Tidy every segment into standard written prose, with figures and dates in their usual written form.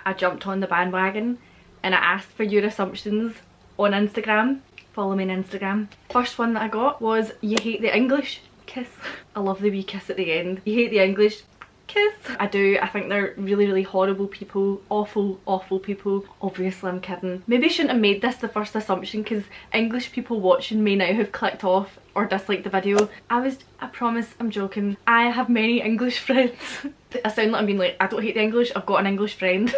I jumped on the bandwagon and I asked for your assumptions on Instagram. Follow me on Instagram. First one that I got was, you hate the English? Kiss. I love the wee kiss at the end. You hate the English? Kiss. I do. I think they're really, really horrible people. Awful, awful people. Obviously I'm kidding. Maybe I shouldn't have made this the first assumption, because English people watching may now have clicked off or disliked the video. I promise I'm joking. I have many English friends. I sound like I'm being like, I don't hate the English, I've got an English friend.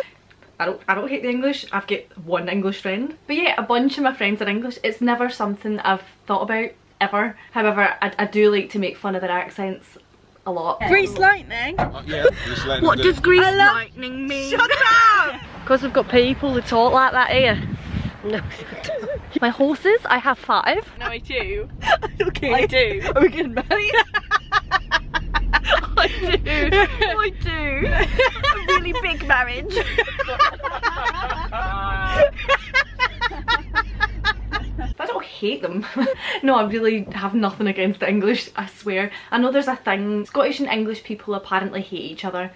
I don't hate the English, I've got one English friend. But yeah, a bunch of my friends are English. It's never something I've thought about, ever. However, I do like to make fun of their accents a lot. Grease lightning? Yeah, grease lightning. What does grease lightning mean? Shut up! Because we've got people who talk like that here. No. My horses, I have 5. No, I do. Okay. I do. Are we getting married? I do. I do. A really big marriage. I don't hate them. No, I really have nothing against the English, I swear. I know there's a thing. Scottish and English people apparently hate each other.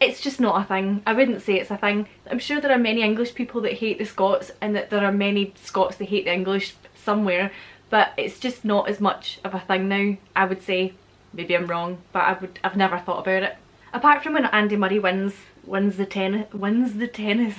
It's just not a thing. I wouldn't say it's a thing. I'm sure there are many English people that hate the Scots, and that there are many Scots that hate the English somewhere, but it's just not as much of a thing now, I would say. Maybe I'm wrong, but I've never thought about it. Apart from when Andy Murray wins the tennis.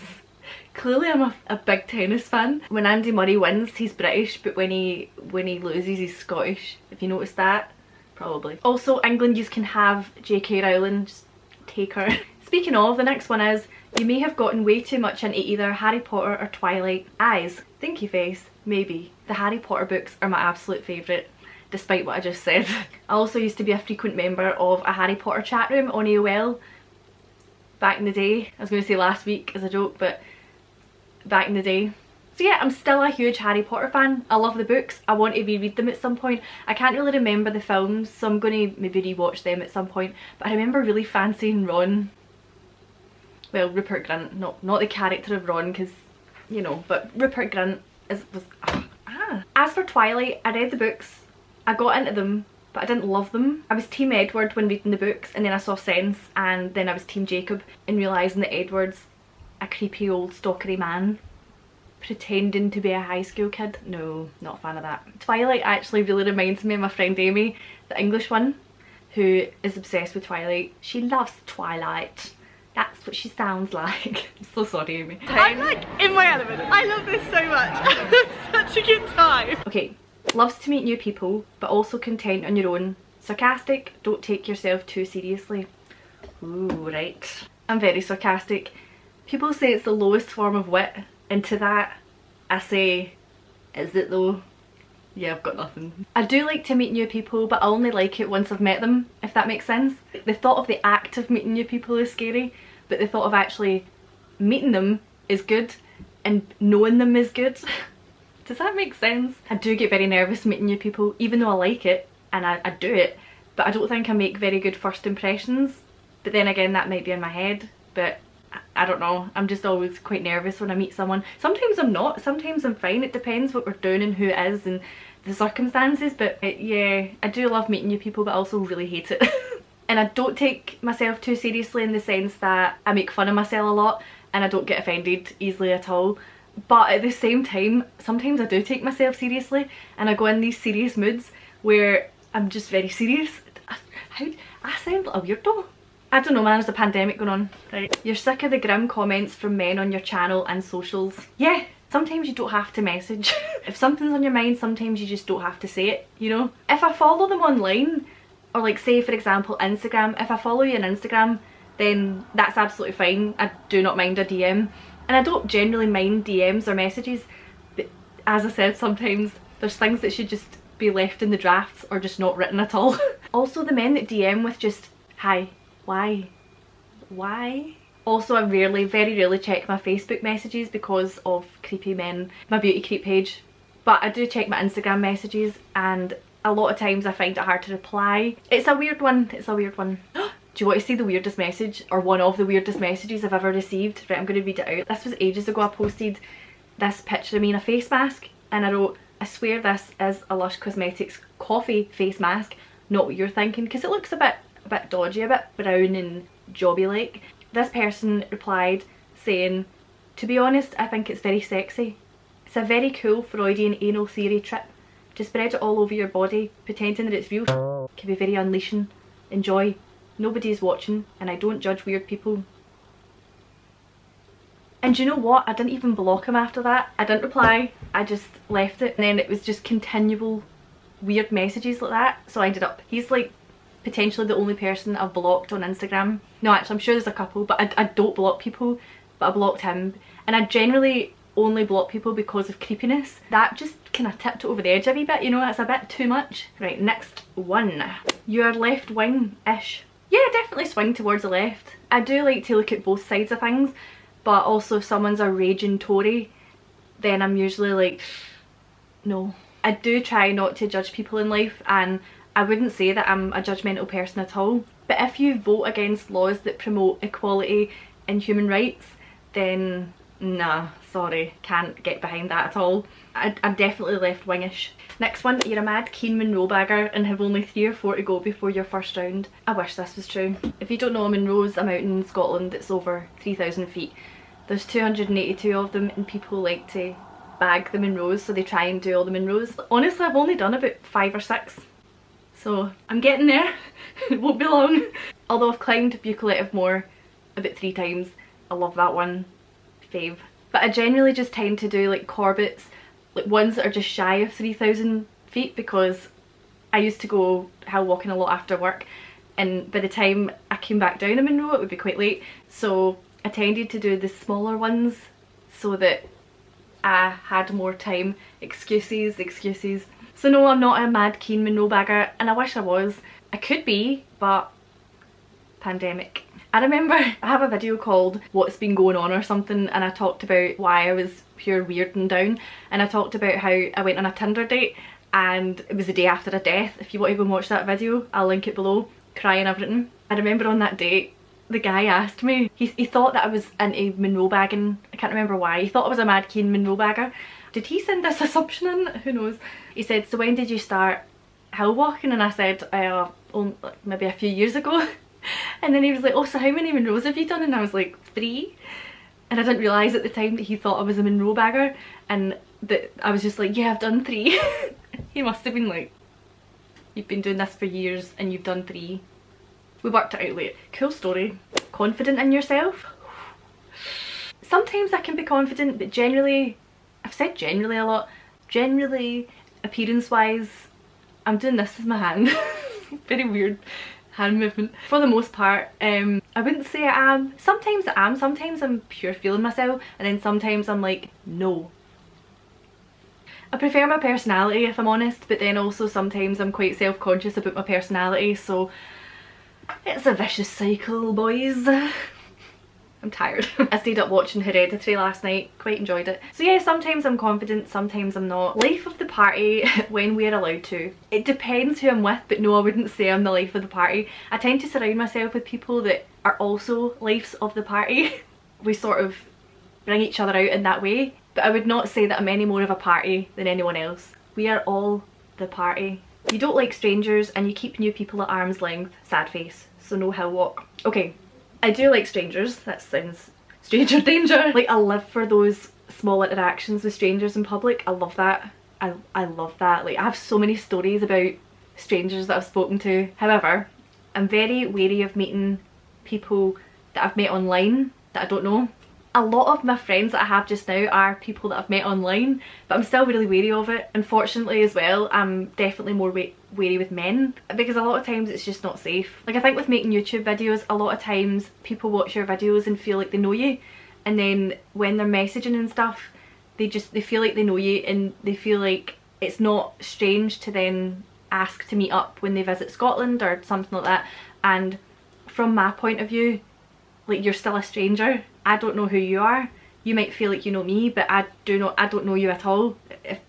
Clearly I'm a big tennis fan. When Andy Murray wins, he's British, but when he loses, he's Scottish. If you noticed that, probably. Also, England, you can have J.K. Rowling, just take her. Speaking of, the next one is, you may have gotten way too much into either Harry Potter or Twilight. Eyes, thinky face, maybe. The Harry Potter books are my absolute favourite, despite what I just said. I also used to be a frequent member of a Harry Potter chat room on AOL back in the day. I was going to say last week as a joke, but back in the day. So yeah, I'm still a huge Harry Potter fan. I love the books. I want to reread them at some point. I can't really remember the films, so I'm going to maybe rewatch them at some point. But I remember really fancying Ron. Well, Rupert Grint, not the character of Ron, because, you know, but Rupert Grint was... As for Twilight, I read the books. I got into them, but I didn't love them. I was Team Edward when reading the books, and then I saw Sense, and then I was Team Jacob, and realising that Edward's a creepy old stalkery man pretending to be a high school kid. No, not a fan of that. Twilight actually really reminds me of my friend Amy, the English one, who is obsessed with Twilight. She loves Twilight. That's what she sounds like. I'm so sorry, Amy. I'm like in my element. I love this so much. Such a good time. Okay, loves to meet new people, but also content on your own. Sarcastic, don't take yourself too seriously. Ooh, right. I'm very sarcastic. People say it's the lowest form of wit, and to that I say, is it though? Yeah, I've got nothing. I do like to meet new people, but I only like it once I've met them, if that makes sense. The thought of the act of meeting new people is scary, but the thought of actually meeting them is good, and knowing them is good. Does that make sense? I do get very nervous meeting new people, even though I like it, and I do it, but I don't think I make very good first impressions. But then again, that might be in my head, but I don't know, I'm just always quite nervous when I meet someone. Sometimes I'm not, sometimes I'm fine. It depends what we're doing and who it is and the circumstances, but yeah, I do love meeting new people, but I also really hate it. And I don't take myself too seriously in the sense that I make fun of myself a lot and I don't get offended easily at all. But at the same time, sometimes I do take myself seriously and I go in these serious moods where I'm just very serious. I sound like a weirdo. I don't know man, there's a pandemic going on. Right. You're sick of the grim comments from men on your channel and socials. Yeah, sometimes you don't have to message. If something's on your mind, sometimes you just don't have to say it, you know? If I follow them online, or like say for example Instagram, if I follow you on Instagram, then that's absolutely fine. I do not mind a DM. And I don't generally mind DMs or messages, but as I said, sometimes there's things that should just be left in the drafts or just not written at all. Also the men that DM with just, hi. Why? Also, I very rarely check my Facebook messages because of creepy men, my beauty creep page. But I do check my Instagram messages, and a lot of times I find it hard to reply. It's a weird one, it's a weird one. Do you want to see the weirdest message, or one of the weirdest messages I've ever received? Right, I'm going to read it out. This was ages ago. I posted this picture of me in a face mask, and I wrote, I swear this is a Lush Cosmetics coffee face mask, not what you're thinking, because it looks a bit dodgy, a bit brown and jobby like. This person replied, saying, to be honest, I think it's very sexy. It's a very cool Freudian anal theory trip. To spread it all over your body, pretending that it's real, can be very unleashing. Enjoy. Nobody's watching, and I don't judge weird people. And you know what? I didn't even block him after that. I didn't reply. I just left it. And then it was just continual weird messages like that. So I ended up, he's like potentially the only person I've blocked on Instagram. No, actually, I'm sure there's a couple, but I don't block people. But I blocked him. And I generally only block people because of creepiness. That just kind of tipped it over the edge a wee bit, you know, it's a bit too much. Right, next one. You're left wing-ish. Yeah, definitely swing towards the left. I do like to look at both sides of things, but also if someone's a raging Tory, then I'm usually like, no. I do try not to judge people in life, and I wouldn't say that I'm a judgmental person at all. But if you vote against laws that promote equality and human rights, then nah, sorry, can't get behind that at all. I'm definitely left-wingish. Next one, you're a mad keen Mineralbagger and have only 3 or 4 to go before your first round. I wish this was true. If you don't know, Munro's a mountain in Scotland that's over 3,000 feet. There's 282 of them, and people like to bag the Munros, so they try and do all the Munros. Honestly, I've only done about 5 or 6. So I'm getting there. It won't be long. Although I've climbed Buccleuch Moor about 3 times. I love that one. Fave. But I generally just tend to do like Corbetts, like ones that are just shy of 3,000 feet, because I used to go hill walking a lot after work, and by the time I came back down a Munro it would be quite late, so I tended to do the smaller ones so that I had more time. Excuses. So no, I'm not a mad keen Mineralbagger, and I wish I was. I could be, but pandemic. I remember I have a video called What's Been Going On or something, and I talked about why I was pure weird and down, and I talked about how I went on a Tinder date and it was the day after a death. If you want to go and watch that video, I'll link it below. Crying everything. I remember on that date the guy asked me, he thought that I was into Mineralbagging. I can't remember why. He thought I was a mad keen Mineralbagger. Did he send this assumption in? Who knows. He said, so when did you start hill walking? And I said, maybe a few years ago. And then he was like, oh, so how many Munros have you done? And I was like, 3. And I didn't realise at the time that he thought I was a Mineralbagger, and that I was just like, yeah, I've done 3. He must have been like, you've been doing this for years and you've done 3. We worked it out late. Cool story. Confident in yourself? Sometimes I can be confident, but generally, I've said generally a lot, generally, appearance wise, I'm doing this with my hand. Very weird hand movement. For the most part, I wouldn't say I am. Sometimes I am, sometimes I'm pure feeling myself, and then sometimes I'm like, no. I prefer my personality if I'm honest, but then also sometimes I'm quite self-conscious about my personality, so it's a vicious cycle, boys. I'm tired. I stayed up watching Hereditary last night, quite enjoyed it. So yeah, sometimes I'm confident, sometimes I'm not. Life of the party when we're allowed to. It depends who I'm with, but no, I wouldn't say I'm the life of the party. I tend to surround myself with people that are also lives of the party. We sort of bring each other out in that way, but I would not say that I'm any more of a party than anyone else. We are all the party. You don't like strangers and you keep new people at arm's length. Sad face. So no hill walk. Okay. I do like strangers, that sounds stranger danger. Like, I live for those small interactions with strangers in public. I love that. I love that. Like, I have so many stories about strangers that I've spoken to. However, I'm very wary of meeting people that I've met online that I don't know. A lot of my friends that I have just now are people that I've met online, but I'm still really wary of it. Unfortunately as well, I'm definitely more wary with men, because a lot of times it's just not safe. Like, I think with making YouTube videos, a lot of times people watch your videos and feel like they know you, and then when they're messaging and stuff, they feel like they know you, and they feel like it's not strange to then ask to meet up when they visit Scotland or something like that. And from my point of view, like, you're still a stranger. I don't know who you are. You might feel like you know me, but I don't know you at all.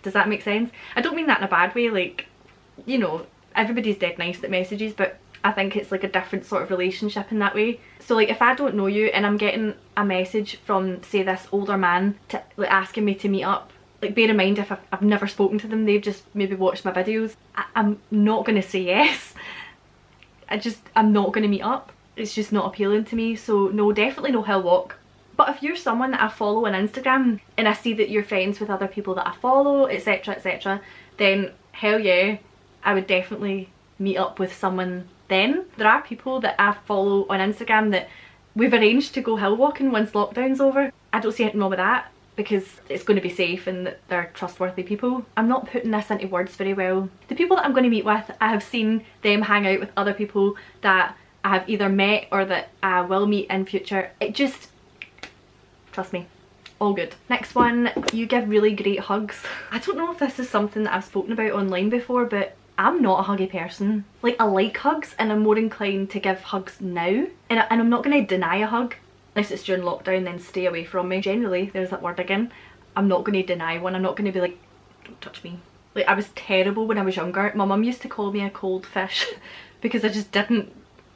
Does that make sense? I don't mean that in a bad way. Like, you know, everybody's dead nice that messages, but I think it's like a different sort of relationship in that way. So like, if I don't know you and I'm getting a message from, say, this older man to, like, asking me to meet up, like, bear in mind, if I've never spoken to them, they've just maybe watched my videos, I'm not going to say yes. I'm not going to meet up. It's just not appealing to me. So no, definitely no hill walk. But if you're someone that I follow on Instagram and I see that you're friends with other people that I follow, etc, etc, then hell yeah, I would definitely meet up with someone then. There are people that I follow on Instagram that we've arranged to go hill walking once lockdown's over. I don't see anything wrong with that because it's going to be safe and that they're trustworthy people. I'm not putting this into words very well. The people that I'm going to meet with, I have seen them hang out with other people that I have either met or that I will meet in future. It just, trust me, all good. Next one, you give really great hugs. I don't know if this is something that I've spoken about online before, but I'm not a huggy person. Like, I like hugs and I'm more inclined to give hugs now. And I'm not going to deny a hug. Unless it's during lockdown, then stay away from me. Generally, there's that word again. I'm not going to deny one. I'm not going to be like, don't touch me. Like, I was terrible when I was younger. My mum used to call me a cold fish because I just didn't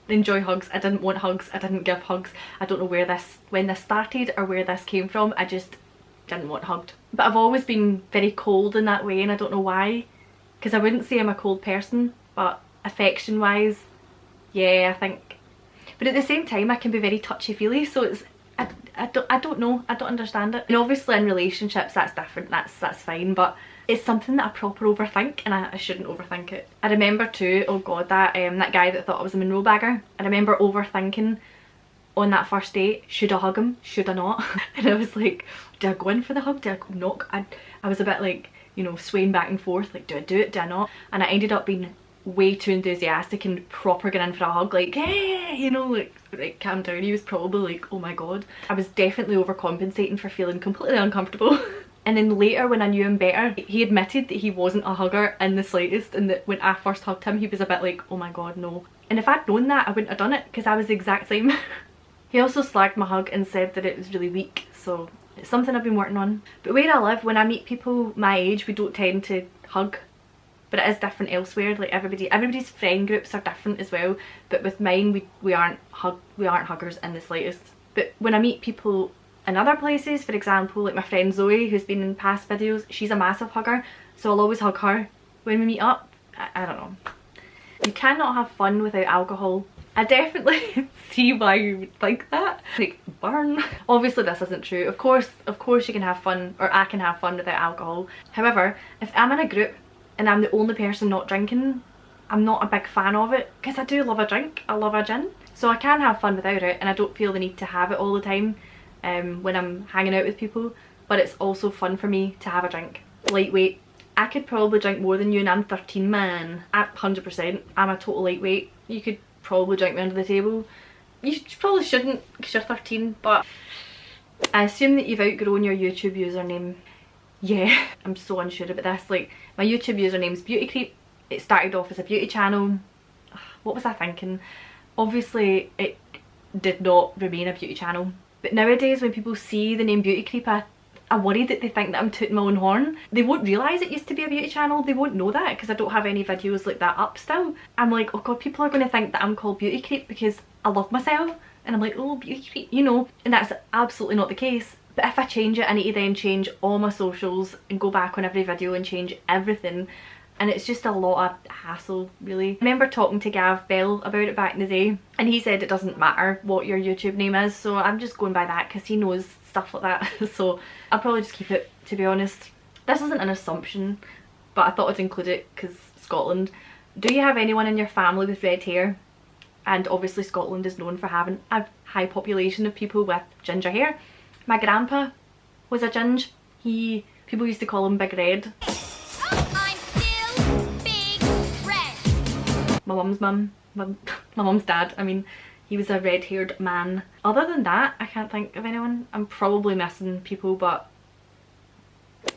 enjoy hugs. I didn't want hugs. I didn't give hugs. I don't know when this started or where this came from. I just didn't want hugged. But I've always been very cold in that way, and I don't know why. Because I wouldn't say I'm a cold person, but affection wise, yeah, I think. But at the same time, I can be very touchy-feely, so it's, I don't know, I don't understand it. And obviously in relationships that's different, that's fine, but it's something that I proper overthink, and I shouldn't overthink it. I remember too, oh god, that guy that thought I was a Mineralbagger, I remember overthinking on that first date, should I hug him, should I not? And I was like, do I go in for the hug, do I not? I was a bit like, you know, swaying back and forth, like do I do it, do I not? And I ended up being way too enthusiastic and proper going in for a hug, like hey, you know, like calm down. He was probably like, oh my god. I was definitely overcompensating for feeling completely uncomfortable. And then later when I knew him better, he admitted that he wasn't a hugger in the slightest, and that when I first hugged him he was a bit like, oh my god, no. And if I'd known that, I wouldn't have done it, because I was the exact same. He also slagged my hug and said that it was really weak, so it's something I've been working on. But where I live, when I meet people my age, we don't tend to hug. But it is different elsewhere. Like everybody's friend groups are different as well. But with mine, we aren't huggers in the slightest. But when I meet people in other places, for example, like my friend Zoe, who's been in past videos, she's a massive hugger, so I'll always hug her when we meet up. I don't know. You cannot have fun without alcohol. I definitely see why you would think that. Like, burn. Obviously this isn't true. Of course you can have fun, or I can have fun without alcohol. However, if I'm in a group and I'm the only person not drinking, I'm not a big fan of it, because I do love a drink. I love a gin. So I can have fun without it, and I don't feel the need to have it all the time when I'm hanging out with people. But it's also fun for me to have a drink. Lightweight. I could probably drink more than you, and I'm 13, man. At 100%. I'm a total lightweight. You could probably drink me under the table. You probably shouldn't, because you're 13, but I assume that you've outgrown your YouTube username. Yeah, I'm so unsure about this. Like, my YouTube username's Beauty Creep. It started off as a beauty channel. What was I thinking? Obviously it did not remain a beauty channel. But nowadays when people see the name Beauty Creep, I worry that they think that I'm tooting my own horn. They won't realise it used to be a beauty channel. They won't know that because I don't have any videos like that up still. I'm like, oh god, people are going to think that I'm called Beauty Creep because I love myself. And I'm like, oh, Beauty Creep, you know. And that's absolutely not the case. But if I change it, I need to then change all my socials and go back on every video and change everything. And it's just a lot of hassle, really. I remember talking to Gav Bell about it back in the day, and he said it doesn't matter what your YouTube name is, so I'm just going by that because he knows stuff like that. So I'll probably just keep it, to be honest. This isn't an assumption, but I thought I'd include it because Scotland. Do you have anyone in your family with red hair? And obviously Scotland is known for having a high population of people with ginger hair. My grandpa was a ginge. People used to call him Big Red. My mum's mum, my mum's dad, I mean, he was a red-haired man. Other than that, I can't think of anyone. I'm probably missing people, but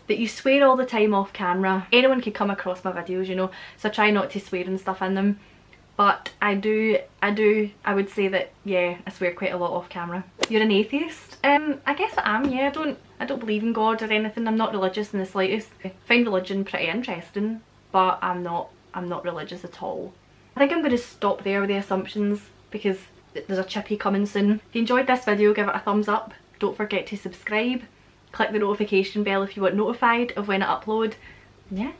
that you swear all the time off camera. Anyone could come across my videos, you know, so I try not to swear and stuff in them. But I would say that, yeah, I swear quite a lot off camera. You're an atheist? I guess I am, yeah. I don't believe in God or anything. I'm not religious in the slightest. I find religion pretty interesting, but I'm not religious at all. I think I'm going to stop there with the assumptions because there's a chippy coming soon. If you enjoyed this video, give it a thumbs up. Don't forget to subscribe. Click the notification bell if you want notified of when I upload. Yeah.